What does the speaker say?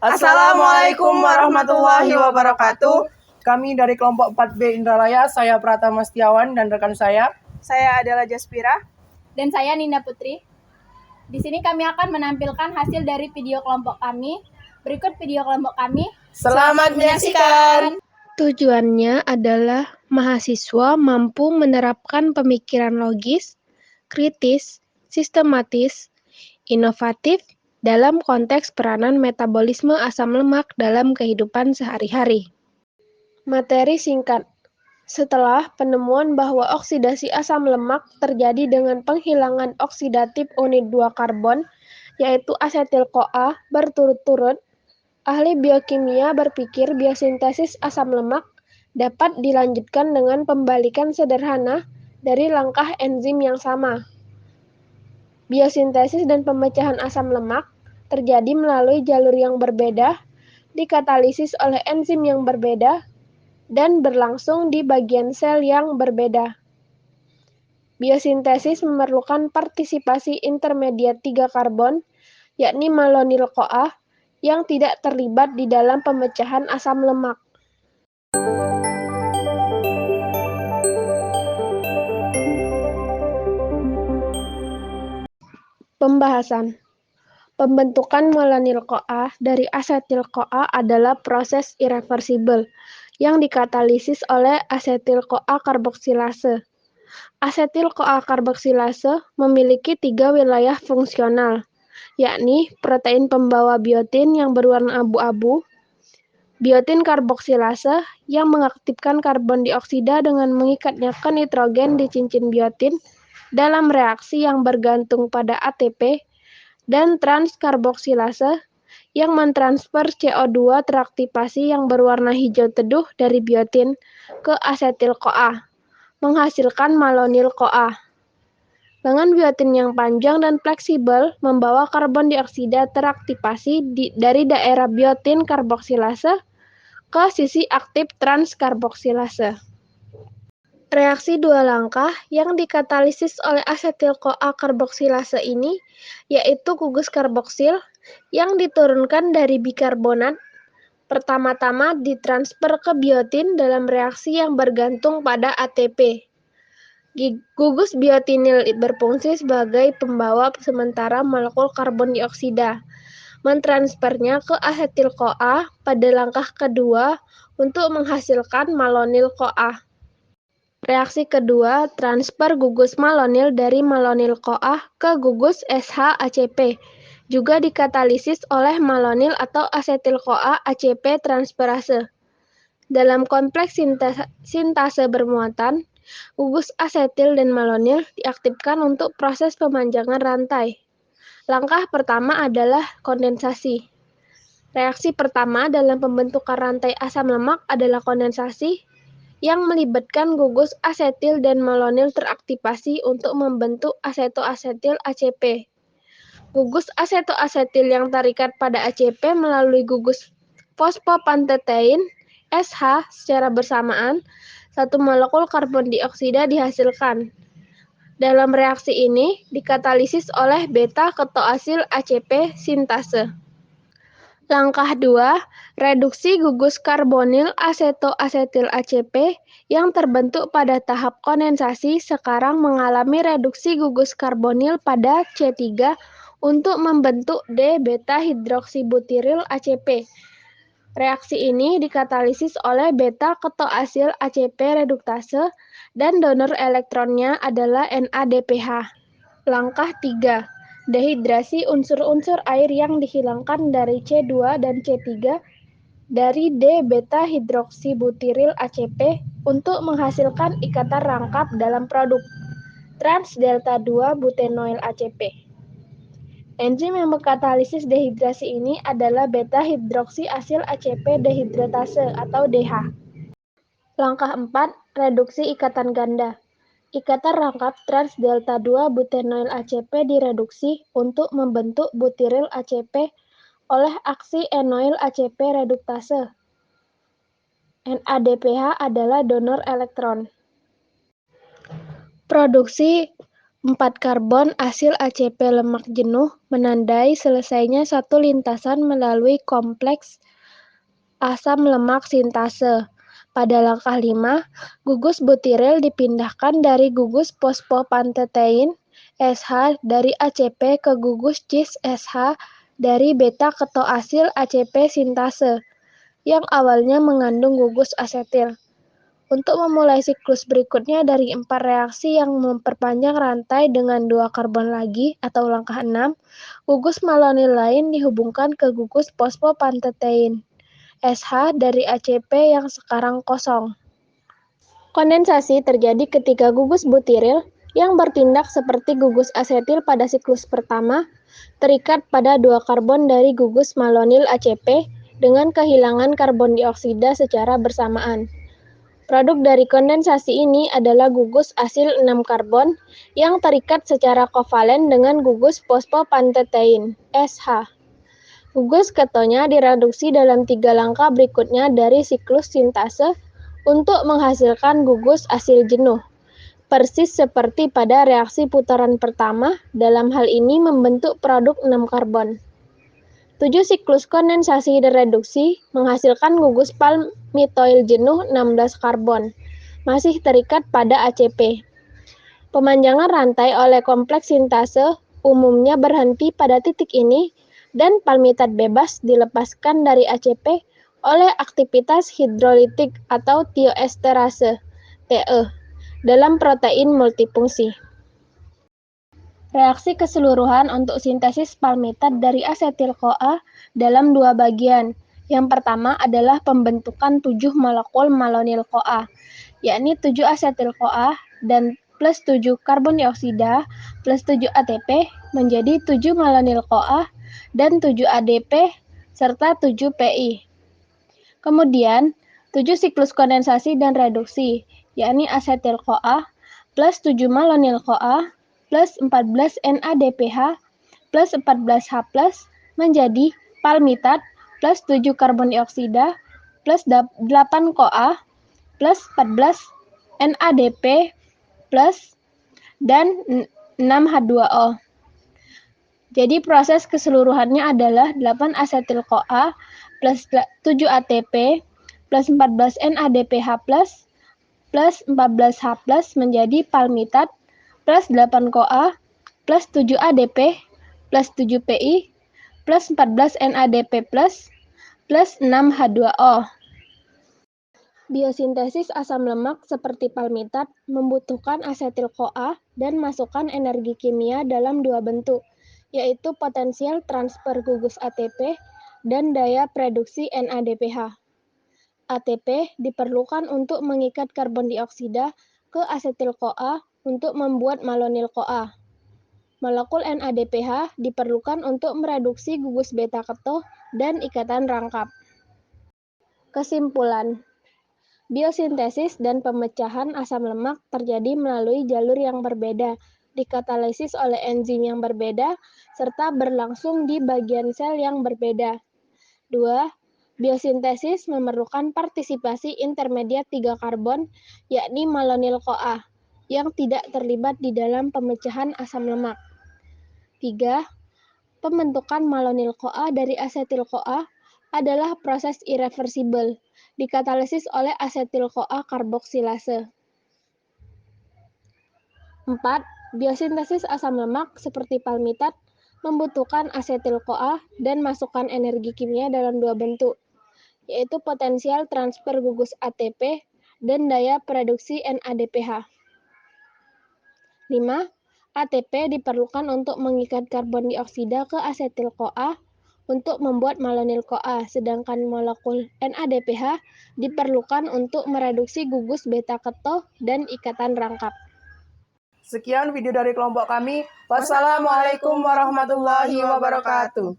Assalamualaikum warahmatullahi wabarakatuh. Kami dari kelompok 4B Indralaya, saya Pratama Setiawan dan rekan saya adalah Jaspira. Dan saya Ninda Putri. Di sini kami akan menampilkan hasil dari video kelompok kami. Berikut video kelompok kami. Selamat menyaksikan. Tujuannya adalah mahasiswa mampu menerapkan pemikiran logis, kritis, sistematis, inovatif dalam konteks peranan metabolisme asam lemak dalam kehidupan sehari-hari. Materi singkat. Setelah penemuan bahwa oksidasi asam lemak terjadi dengan penghilangan oksidatif unit 2 karbon, yaitu asetil-CoA berturut-turut, ahli biokimia berpikir biosintesis asam lemak dapat dilanjutkan dengan pembalikan sederhana dari langkah enzim yang sama. Biosintesis dan pemecahan asam lemak terjadi melalui jalur yang berbeda, dikatalisis oleh enzim yang berbeda, dan berlangsung di bagian sel yang berbeda. Biosintesis memerlukan partisipasi intermediat 3 karbon, yakni malonil-CoA, yang tidak terlibat di dalam pemecahan asam lemak. Pembahasan. Pembentukan malonil-CoA dari asetil-CoA adalah proses irreversibel yang dikatalisis oleh asetil-CoA karboksilase. Asetil-CoA karboksilase memiliki 3 wilayah fungsional, yakni protein pembawa biotin yang berwarna abu-abu, biotin karboksilase yang mengaktifkan karbon dioksida dengan mengikatnya ke nitrogen di cincin biotin dalam reaksi yang bergantung pada ATP, dan transkarboksilase yang mentransfer CO2 teraktivasi yang berwarna hijau teduh dari biotin ke asetil-CoA, menghasilkan malonil-CoA. Lengan biotin yang panjang dan fleksibel membawa karbon dioksida teraktivasi dari daerah biotin karboksilase ke sisi aktif transkarboksilase. Reaksi dua langkah yang dikatalisis oleh asetil-CoA karboksilase ini yaitu gugus karboksil yang diturunkan dari bikarbonat pertama-tama ditransfer ke biotin dalam reaksi yang bergantung pada ATP. Gugus biotinil berfungsi sebagai pembawa sementara molekul karbon dioksida, mentransfernya ke asetil-CoA pada langkah kedua untuk menghasilkan malonil-CoA. Reaksi kedua, transfer gugus malonil dari malonil-CoA ke gugus SH-ACP, juga dikatalisis oleh malonil atau asetil-CoA ACP transferase. Dalam kompleks sintase bermuatan, gugus asetil dan malonil diaktifkan untuk proses pemanjangan rantai. Langkah pertama adalah kondensasi. Reaksi pertama dalam pembentukan rantai asam lemak adalah kondensasi, yang melibatkan gugus asetil dan malonil teraktivasi untuk membentuk asetoasetil ACP. Gugus asetoasetil yang terikat pada ACP melalui gugus fosfopantetein SH secara bersamaan, satu molekul karbon dioksida dihasilkan. Dalam reaksi ini dikatalisis oleh beta-ketoasil ACP sintase. Langkah 2, reduksi gugus karbonil asetoasetil ACP yang terbentuk pada tahap kondensasi sekarang mengalami reduksi gugus karbonil pada C3 untuk membentuk D-beta-hidroksibutiril ACP. Reaksi ini dikatalisis oleh beta-ketoasil ACP reduktase dan donor elektronnya adalah NADPH. Langkah 3, dehidrasi unsur-unsur air yang dihilangkan dari C2 dan C3 dari D-beta-hidroksibutiril ACP untuk menghasilkan ikatan rangkap dalam produk trans-delta-2 butenoil ACP. Enzim yang mengkatalisis dehidrasi ini adalah beta-hidroksiasil ACP dehidratase atau DH. Langkah 4, reduksi ikatan ganda. Ikatan rangkap trans-delta-2 butenoil ACP direduksi untuk membentuk butiril ACP oleh aksi enoil ACP reduktase. NADPH adalah donor elektron. Produksi 4 karbon hasil ACP lemak jenuh menandai selesainya satu lintasan melalui kompleks asam lemak sintase. Pada langkah 5, gugus butiril dipindahkan dari gugus fosfopantetein SH dari ACP ke gugus cis SH dari beta-ketoasil ACP sintase yang awalnya mengandung gugus asetil. Untuk memulai siklus berikutnya dari 4 reaksi yang memperpanjang rantai dengan 2 karbon lagi atau langkah 6, gugus malonil lain dihubungkan ke gugus fosfopantetein SH dari ACP yang sekarang kosong. Kondensasi terjadi ketika gugus butiril yang bertindak seperti gugus asetil pada siklus pertama terikat pada 2 karbon dari gugus malonil ACP dengan kehilangan karbon dioksida secara bersamaan. Produk dari kondensasi ini adalah gugus asil 6 karbon yang terikat secara kovalen dengan gugus fosfopantetein SH. Gugus ketonya direduksi dalam 3 langkah berikutnya dari siklus sintase untuk menghasilkan gugus asil jenuh. Persis seperti pada reaksi putaran pertama, dalam hal ini membentuk produk 6 karbon. 7 siklus kondensasi dan reduksi menghasilkan gugus palmitoil jenuh 16 karbon, masih terikat pada ACP. Pemanjangan rantai oleh kompleks sintase umumnya berhenti pada titik ini dan palmitat bebas dilepaskan dari ACP oleh aktivitas hidrolitik atau tioesterase (TE) dalam protein multifungsi. Reaksi keseluruhan untuk sintesis palmitat dari asetil-CoA dalam 2 bagian. Yang pertama adalah pembentukan 7 molekul malonil-CoA, yakni 7 asetil-CoA dan plus 7 karbon dioksida plus 7 ATP menjadi 7 malonil-CoA dan 7 ADP serta 7 PI. Kemudian, 7 siklus kondensasi dan reduksi, yakni asetil-CoA plus 7 malonil-CoA plus 14 NADPH plus 14H plus menjadi palmitat plus 7 karbon dioksida plus 8 CoA plus 14 NADP plus dan 6H2O. Jadi proses keseluruhannya adalah 8 asetil-CoA plus 7 ATP plus 14 NADPH plus 14H plus menjadi palmitat plus 8 CoA plus 7 ADP plus 7 PI plus 14 NADP plus 6H2O. Biosintesis asam lemak seperti palmitat membutuhkan asetil-CoA dan masukkan energi kimia dalam 2 bentuk, yaitu potensial transfer gugus ATP dan daya produksi NADPH. ATP diperlukan untuk mengikat karbon dioksida ke asetil-CoA untuk membuat malonil-CoA. Molekul NADPH diperlukan untuk mereduksi gugus beta-keto dan ikatan rangkap. Kesimpulan, biosintesis dan pemecahan asam lemak terjadi melalui jalur yang berbeda, dikatalisis oleh enzim yang berbeda, serta berlangsung di bagian sel yang berbeda. 2. Biosintesis memerlukan partisipasi intermediat 3 karbon, yakni malonil-CoA, yang tidak terlibat di dalam pemecahan asam lemak. 3. Pembentukan malonil-CoA dari asetil-CoA adalah proses irreversibel, dikatalisis oleh asetil-CoA karboksilase. 4. Biosintesis asam lemak seperti palmitat membutuhkan asetil-CoA dan masukkan energi kimia dalam 2 bentuk, yaitu potensial transfer gugus ATP dan daya produksi NADPH. 5. ATP diperlukan untuk mengikat karbon dioksida ke asetil-CoA untuk membuat malonil-CoA, sedangkan molekul NADPH diperlukan untuk mereduksi gugus beta-keto dan ikatan rangkap. Sekian video dari kelompok kami. Wassalamualaikum warahmatullahi wabarakatuh.